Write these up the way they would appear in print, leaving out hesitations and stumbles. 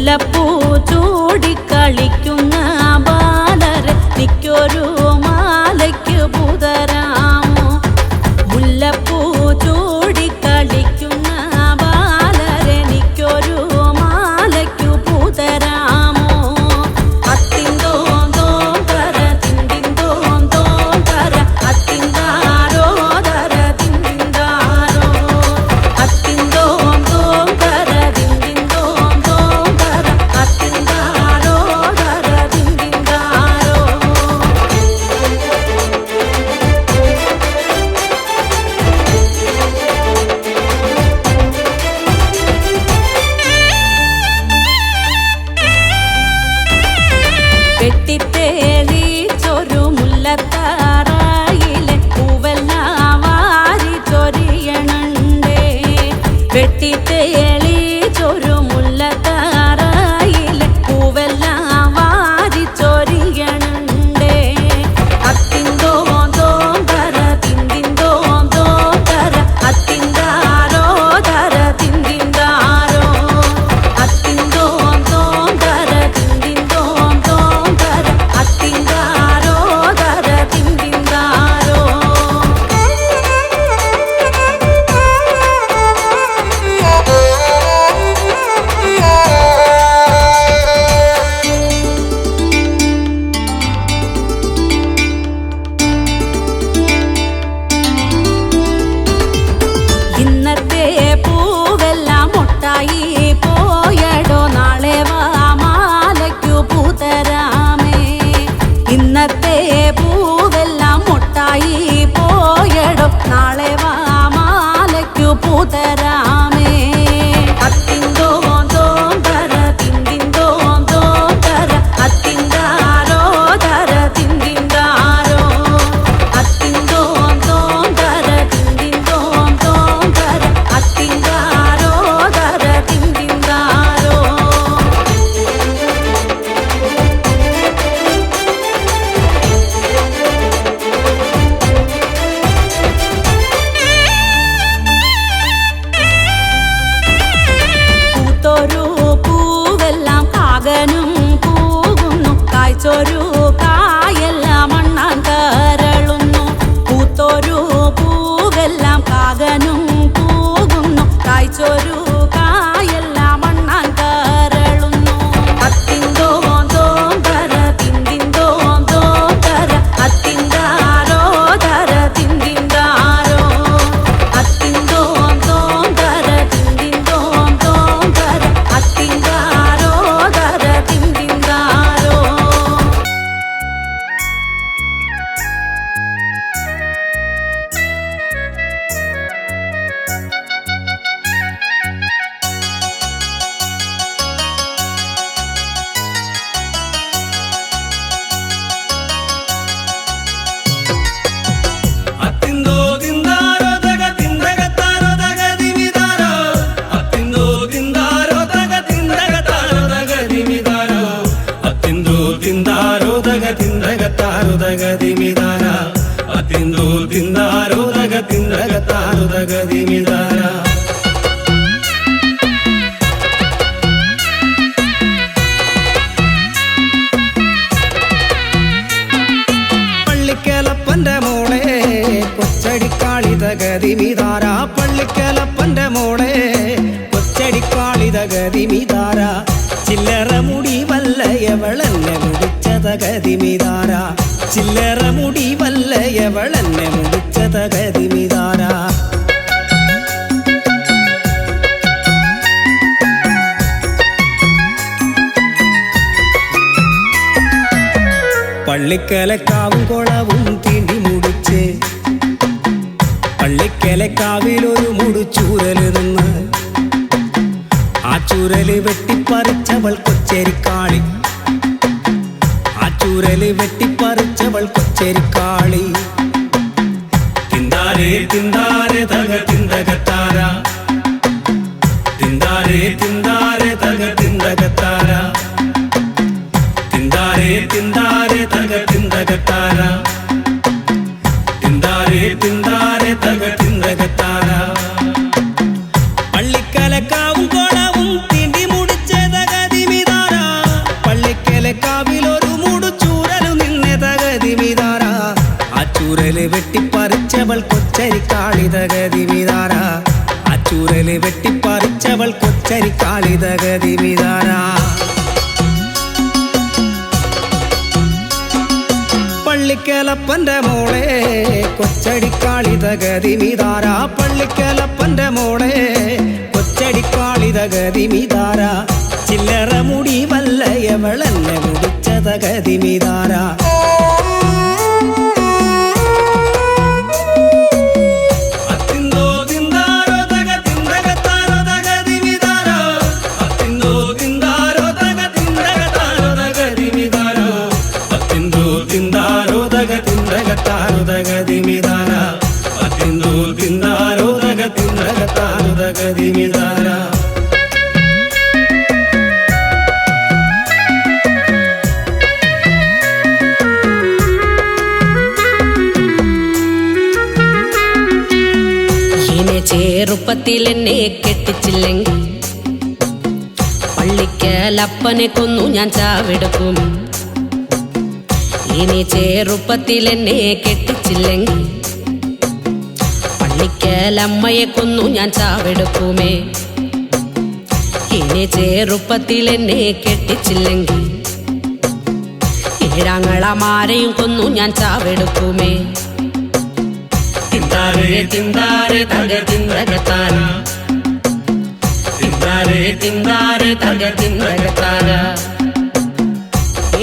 മുല്ലപ്പൂ ചൂടിക്കളിക്കുന്ന ബാലരെ നിക്കൊരു മാലയ്ക്ക് പുതരാമോ? മുല്ലപ്പൂ ചൂടിക്കളിക്കുന്ന ബാലരെ നിക്കൊരു മാലയ്ക്കു പുതരാമോ? അത്തിന്തോം തോം തര തിന്തിന്തോം തോം തര അത്തിന്താരോ തര തിന്തിന്താരോ അത്തിന്തോം തോം തര തിന്തിന്തോം തോം തര അത്തിന്താരോ തര തിന്തിന്താരോ. വെട്ടിത്തേളിച്ചൊരു മുല്ലത്താറായിലെ പൂവെല്ലാം വാരി ചൊരിയണണ്ടേ. വെട്ടിത്തേളിച്ചൊരു മുല്ലത്താറായിലെ പൂവെല്ലാം വാരി ചൊരിയണണ്ടേ. അത്തിന്തോം തോം തര തിന്തിന്തോം തോം തര അത്തിന്താരോ തര തിന്തിന്താരോ അത്തിന്തോം തോം തര തിന്തിന്തോം തോം തര അത്തിന്താരോ തര തിന്തിന്താരോ. ഇന്നത്തെ പൂവെല്ലാം മൊട്ടായി പോയടോ, നാളെ വാ മാലയ്ക്കു പുതരാമേ. ഇന്നത്തെ പൂവെല്ലാം മൊട്ടായി പോയടോ, നാളെ വാ മാലയ്ക്കു പുതരാമേ. അത്തിന്തോം തോം തര തിന്തിന്തോം തോം തര അത്തിന്താരോ തര തിന്തിന്താരോ അത്തിന്തോം തോം തര തിന്തിന്തോം തോം തര അത്തിന്താരോ തര തിന്തിന്താരോ. പൂത്തൊരു പൂവെല്ലാം കാകനും കൂകുന്നു, കായ്ച്ചൊരു കായെല്ലാം മണ്ണാൻ കരളുന്നു. പൂത്തൊരു പൂവെല്ലാം കാകനും കൂകുന്നു, കായ്ച്ചൊരു കായെല്ലാം മണ്ണാൻ കരളുന്നു. അത്തിന്തോം തോം തര തിന്തിന്തോം തോം തര അത്തിന്താരോ തര തിന്തിന്താരോ അത്തിന്തോം തോം തര തിന്തിന്തോം തോം തര അത്തിന്താരോ തര തിന്തിന്താരോ. അത്തിന്തോ തിന്താരോ തക തിന്തകത്താരോ തക ദിമിതാരോ അത്തിന്തോ തിന്താരോ തക തിന്തകത്താരോ തക ദിമിതാരോ അത്തിന്തോ തിന്താരോ തക തിന്തകത്താരോ തക ദിമിതാര അത്തിന്തോ തിന്താരോ തക തിന്തകത്താരോ തക ദിമിതാര. പള്ളിക്കലപ്പന്റെ മോളെ കൊച്ചടിക്കാളി തകതിമിതാര പള്ളിക്കലപ്പന്റെ മോളെ കൊച്ചടിക്കാളി തകതിമിതാര ചില്ലറ മുടി വല്ലയവളെന്നെ മുടിച്ച തകതിമിതാര ചില്ലറ മുടി വല്ലയവളെന്നെ മുടിച്ച തകതിമിതാര. പള്ളിക്കലക്കാവും കുളവും തീണ്ടി മുടിച്ച് പള്ളിക്കലക്കാവിലൊരു മുടിച്ചൂരലിരുന്ന് ആ ചൂരല് വെട്ടിപ്പറിച്ചവൾ കൊച്ചരിക്കാളി ആ ചൂരല് വെട്ടിപ്പറിച്ചവൾ കൊച്ചരിക്കാളി. തിന്താരേ തിന്താരേ തക തിന്തകത്താര തിന്താരേ തിന്താരേ തക തിന്തകത്താര തിന്താരേ തിന്താരേ തക തിന്തകത്താര തിന്താരേ തിന്താരേ തക തിന്തകത്താര. പള്ളിക്കലക്കാവും കോളവും തീണ്ടി മുടിച്ച തകതിമിതാര തകതിമിതാര പള്ളിക്കലപ്പന്റെ മോളെ കൊച്ചടിക്കാളി തകതിമിതാര പള്ളിക്കലപ്പന്റെ മോളെ കൊച്ചടിക്കാളി തകതിമിതാര ചില്ലറ മുടി വല്ലയവളെന്നെ മുടിച്ച തകതിമിതാര ചെറുപ്പത്തിലെന്നെ കെട്ടിച്ചില്ലെങ്കിൽ പള്ളിക്കലപ്പനെ കൊന്നു ഞാൻ ചാവെടുക്കും. ഇനി ചെറുപ്പത്തിലെന്നെ കെട്ടിച്ചില്ലെങ്കിൽ പള്ളിക്കലമ്മയെ കൊന്നു ഞാൻ ചാവെടുക്കുമേ. ഇനി ചെറുപ്പത്തിലെന്നെ കെട്ടിച്ചില്ലെങ്കിൽ ഏഴാങ്ങളമാരെയും കൊന്നു ഞാൻ ചാവെടുക്കുമേ. തിന്താരേ തിന്താരേ തകതിന്തകത്താര തിന്താരേ തിന്താരേ തകതിന്തകത്താര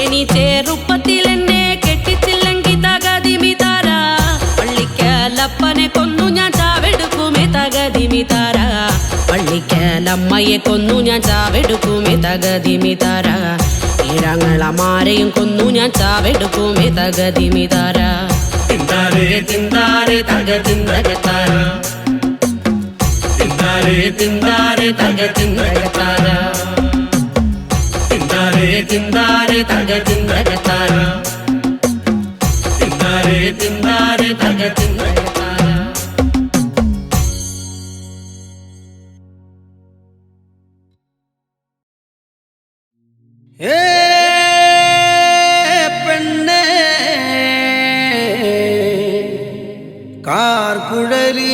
ഇനി ചെറുപ്പത്തിലെന്നെ കെട്ടിച്ചില്ലെങ്കിൽ തകതിമിതാര പള്ളിക്കലപ്പനെ കൊന്നു ഞാൻ ചാവെടുക്കുമേ തകതിമിതാര പള്ളിക്കലമ്മയെ കൊന്നു ഞാൻ ചാവെടുക്കുമേ തകതിമിതാര ഏഴാങ്ങളമാരെയും കൊന്നു ഞാൻ ചാവെടുക്കുമേ തകതിമിതാര തിന്താരേ തിന്താരേ തകതിന്തകത്താര തിന്താരേ തിന്താരേ തകതിന്തകത്താര തിന്താരേ തിന്താരേ തകതിന്തകത്താര തിന്താരേ തിന്താരേ തകതിന്തകത്താര പെണ്ണേ കാർക്കുഴലി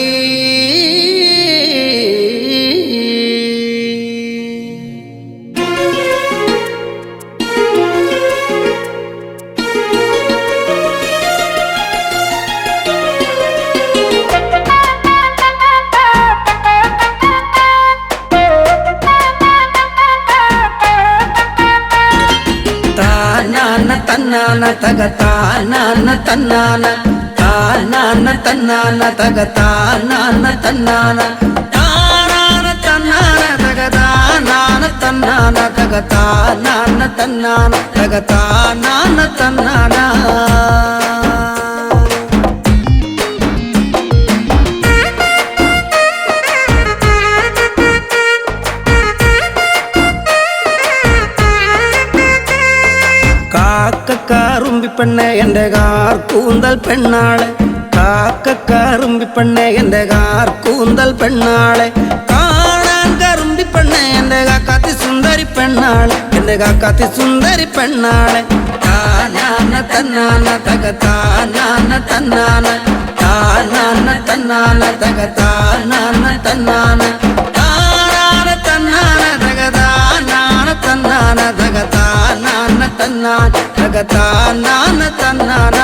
തന്നാന തക താനാന തന്നാന താനാന തന്നാന തക താനാന തന്നാന താനാന തന്നാന തക താനാന തന്നാന തക താനാന തന്നാന തക താനാന തന്നാന കാക്കക്കാറുമ്പി പെണ്ണെ എൻ്റെ കാർ കൂന്തൽ പെണ്ണാളെ കാക്കക്കാറുമ്പി പെണ്ണെ എൻ്റെ കാർ കൂന്തൽ പെണ്ണാളെ കാണാൻ കറുമ്പി പെണ്ണെ എൻ്റെ കാക്കാത്തി സുന്ദരി പെണ്ണാളെ എൻ്റെ കാക്കാത്തി സുന്ദരി പെണ്ണാളെ താനാന തന്നാന തക താനാന തന്നാന താനാന തന്നാന തക താനാന തന്നാന താനാന തന്നാന തക താനാന തന്നാന തക താനാന തന്നാന തക താനാന തന്നാന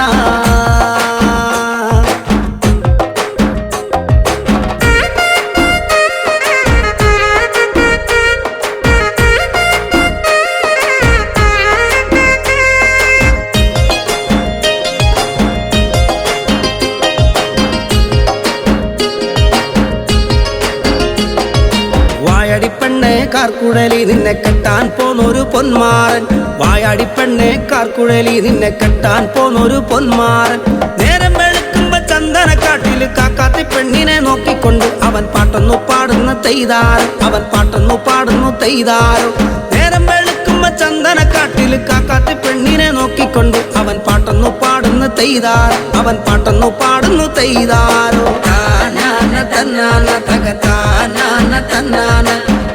വായാടിപ്പെണ്ണെ കാർക്കുഴലി നിന്നെ കെട്ടാൻ പോന്നൊരു പൊന്മാരൻ വായാടിപ്പെണ്ണെ കാർക്കുഴലി നിന്നെ കെട്ടാൻ പോന്നൊരു പൊന്മാരൻ നേരം വെളുക്കുമ്പോ ചന്ദനക്കാട്ടില് കാക്കാത്തി പെണ്ണിനെ നോക്കിക്കൊണ്ട് അവൻ പാട്ടൊന്നു പാടുന്ന തെയ്താരോ അവൻ പാട്ടൊന്നു പാടുന്നു തെയ്താരോ നേരം വെളുക്കുമ്പോ ചന്ദനക്കാട്ടില് കാക്കാത്തി പെണ്ണിനെ നോക്കിക്കൊണ്ട് അവൻ പാട്ടൊന്നു പാടുന്ന തെയ്താരോ അവൻ പാട്ടൊന്നു പാടുന്നു തെയ്താരോ താനാന തന്നാന തക താനാന തന്നാന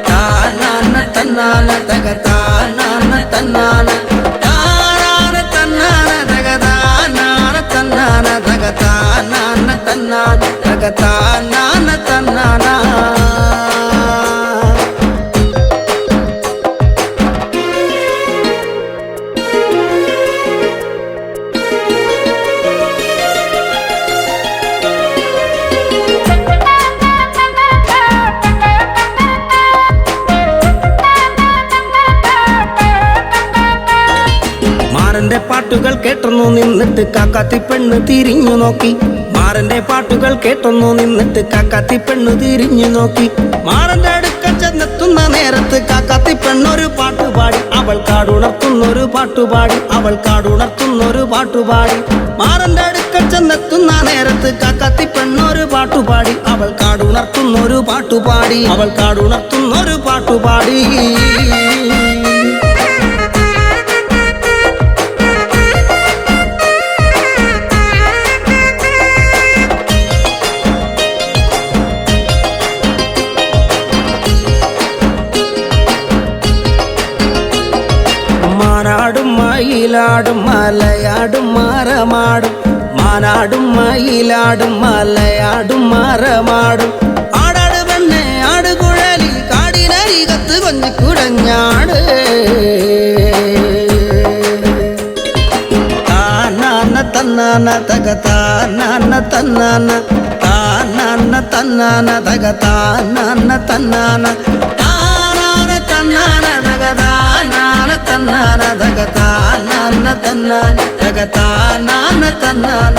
താനാന തന്നാന തക താനാന തന്നാന താനാന തന്നാന തക താനാന തന്നാന തക താനാന തന്നാന തക താനാന തന്നാന പാട്ടുകൾ കേട്ടൊന്നു നിന്നിട്ട് കാക്കാത്തി പെണ്ണ് തിരിഞ്ഞു നോക്കി. മാരന്റെ പാട്ടുകൾ കേട്ടൊന്നു നിന്നിട്ട് കാക്കാത്തി പെണ്ണ് തിരിഞ്ഞു നോക്കി. മാരന്റെ അടുക്ക ചെന്നെത്തുന്ന നേരത്ത് കാക്കാത്തി പെണ്ണൊരു പാട്ടുപാടി. അവൾ കാടുണർത്തുന്നൊരു പാട്ടുപാടി. അവൾ കാടുണർത്തുന്നൊരു പാട്ടുപാടി. മാരന്റെ അടുക്ക ചെന്നെത്തുന്ന നേരത്ത് കാക്കാത്തി പെണ്ണൊരു പാട്ടുപാടി. അവൾ കാടുണർത്തുന്നൊരു പാട്ടുപാടി. അവൾ കാടുണർത്തുന്നൊരു പാട്ടുപാടി. മാനാടും മയിലാടും മലയാടും മാറമാടും. മാനാടും മയിലാടും മലയാടും മാറമാടും. ആടാട് പെണ്ണെ ആടുകുഴലി കാടിനരികത്ത് കൊഞ്ഞിക്കുടഞ്ഞാട്. താനാന തന്നാന തക താനാന തന്നാന. താനാന തന്നാന തക താനാന തന്നാന. താനാന തന്നാന തക താനാന തന്നാന തക താനാന തന്നാന തക താനാന തന്നാന.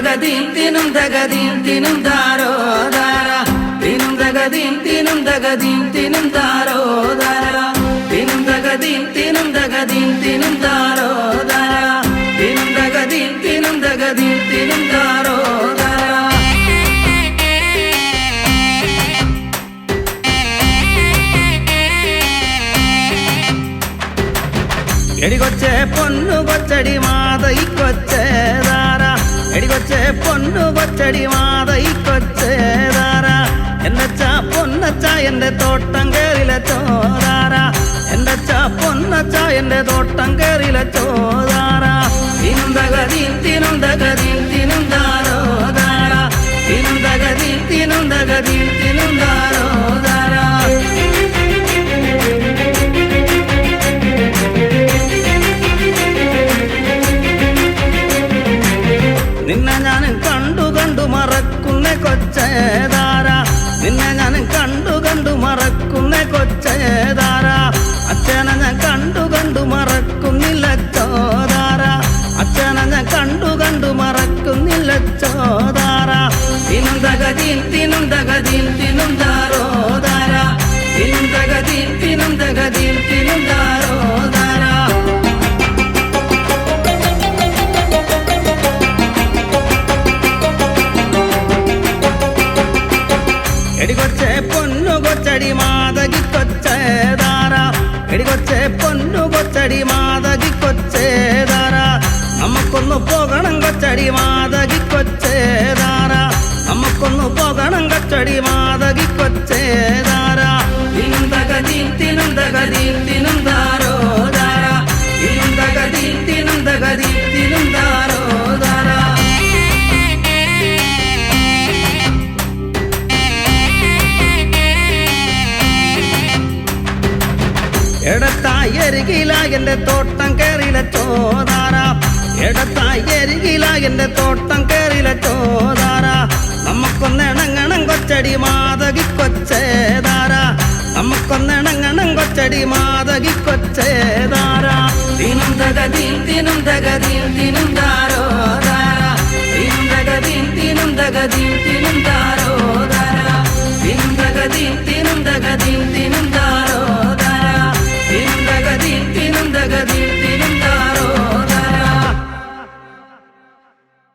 തകതീം തിനും തകതീം തിനും താരോ താര തിനും തകതീം തിനും തകതീം തിനും താരോ താര തിനും തകതീം തിനും തകതീം തിനും താരോ താര തിനും തകതീം തിനും തകതീം തിനും താരോ താര എടികൊച്ചേ പൊന്നു കൊച്ചടി മാതൈ കൊച്ചേ താര എടികൊച്ചേ പൊന്നു കൊച്ചടി മാതൈ കൊച്ചേ താര എന്നച്ച പൊന്നച്ച എന്റെ തോട്ടം കേറില ചോതാര എന്നച്ച പൊന്നച്ച എന്റെ തോട്ടം കേറില ചോതാര തിനും തകതീം തിനും തകതീം തിനും താരോ താര തിനും തകതീം തിനും തകതീം തിനും താരോ താര നിന്നെ ഞാൻ കണ്ടു കണ്ടു മറക്കുന്ന കൊച്ചേതാര നിന്നെ ഞാൻ കണ്ടു കണ്ടു മറക്കുന്ന കൊച്ചേതാര അച്ഛനെ ഞാൻ കണ്ടു കണ്ടു മറക്കുന്നില്ല ചോതാര അച്ഛനെ ഞാൻ കണ്ടു കണ്ടു മറക്കുന്നില്ല ചോതാര തിനും തകതീം തിനും തകതീം തിനും താരോ താര തിനും തകതീം തിനും തകതീം തിനും താരോ താര എടികൊച്ചേ പൊന്നു കൊച്ചടി മാതകി കൊച്ചേതാര എടികൊച്ചേ പൊന്നു കൊച്ചടി മാതകി കൊച്ചേതാര നമുക്കൊന്നു പോകണം കൊച്ചടി മാതകി കൊച്ചേതാര നമുക്കൊന്നു പോകണം കൊച്ചടി മാതകി കൊച്ചേതാര തിനും തകതീം തിനും തകതീം തിനും താരോ താര തിനും തകതീം തിനും തകതീം തിനും താരോ താര എടത്തായി എരികില എന്റെ തോട്ടം കേറില ചോതാര എടത്തായി എരികില എന്റെ തോട്ടം കേറില ചോതാര നമുക്കൊന്നിണങ്ങണം കൊച്ചടി മാതകി കൊച്ചേതാര നമുക്കൊന്നിണങ്ങണം കൊച്ചടി മാതകി കൊച്ചേതാര തിനും തകതീം തിനും തകതീം തിനും താരോ താര തിനും തകതീം തിനും തകതീം തിനും താര